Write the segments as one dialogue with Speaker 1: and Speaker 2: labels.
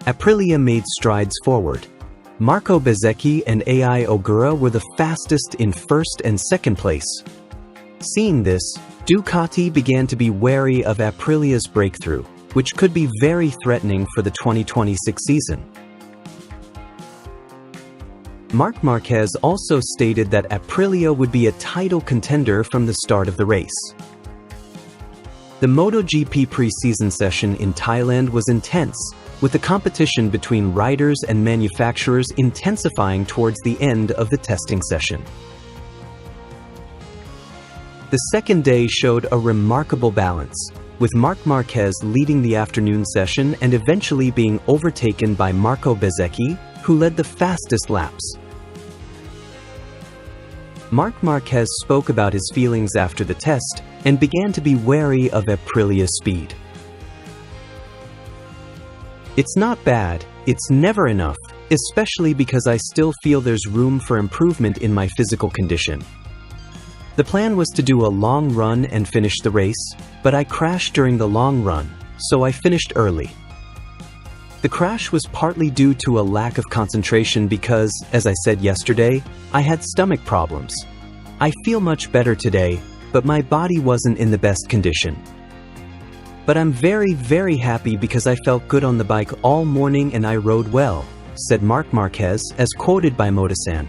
Speaker 1: Aprilia made strides forward. Marco Bezzecchi and AI Ogura were the fastest in first and second place. Seeing this, Ducati began to be wary of Aprilia's breakthrough, which could be very threatening for the 2026 season. Marc Marquez also stated that Aprilia would be a title contender from the start of the race. The MotoGP pre-season session in Thailand was intense, with the competition between riders and manufacturers intensifying towards the end of the testing session. The second day showed a remarkable balance, with Marc Marquez leading the afternoon session and eventually being overtaken by Marco Bezzecchi, who led the fastest laps. Marc Marquez spoke about his feelings after the test and began to be wary of Aprilia's speed. "It's not bad, it's never enough, especially because I still feel there's room for improvement in my physical condition. The plan was to do a long run and finish the race, but I crashed during the long run, so I finished early. The crash was partly due to a lack of concentration because, as I said yesterday, I had stomach problems. I feel much better today, but my body wasn't in the best condition. But I'm very happy because I felt good on the bike all morning and I rode well," said Marc Marquez, as quoted by Motosan.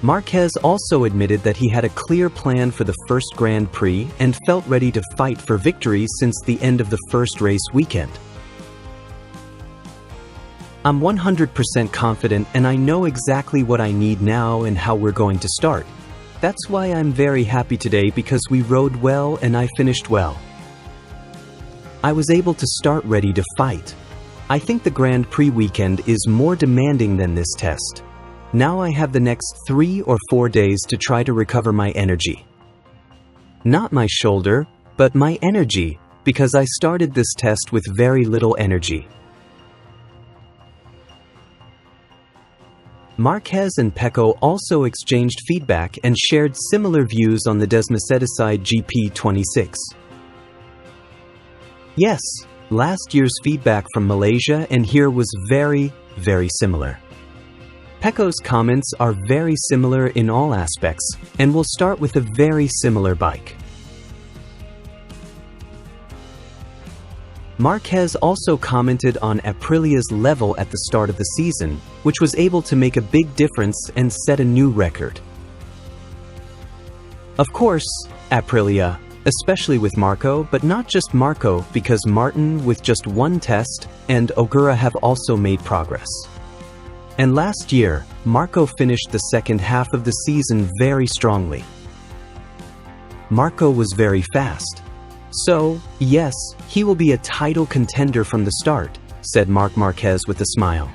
Speaker 1: Marquez also admitted that he had a clear plan for the first Grand Prix and felt ready to fight for victory since the end of the first race weekend. "I'm 100% confident and I know exactly what I need now and how we're going to start. That's why I'm very happy today because we rode well and I finished well. I was able to start ready to fight. I think the Grand Prix weekend is more demanding than this test. Now I have the next 3 or 4 days to try to recover my energy. Not my shoulder, but my energy, because I started this test with very little energy." Marquez and Pecco also exchanged feedback and shared similar views on the Desmosedici GP26. "Yes, last year's feedback from Malaysia and here was very similar. Pecco's comments are very similar in all aspects, and will start with a very similar bike." Marquez also commented on Aprilia's level at the start of the season, which was able to make a big difference and set a new record. "Of course, Aprilia, especially with Marco, but not just Marco because Martin with just one test and Ogura have also made progress. And last year, Marco finished the second half of the season very strongly. Marco was very fast. So, yes, he will be a title contender from the start," said Marc Marquez with a smile.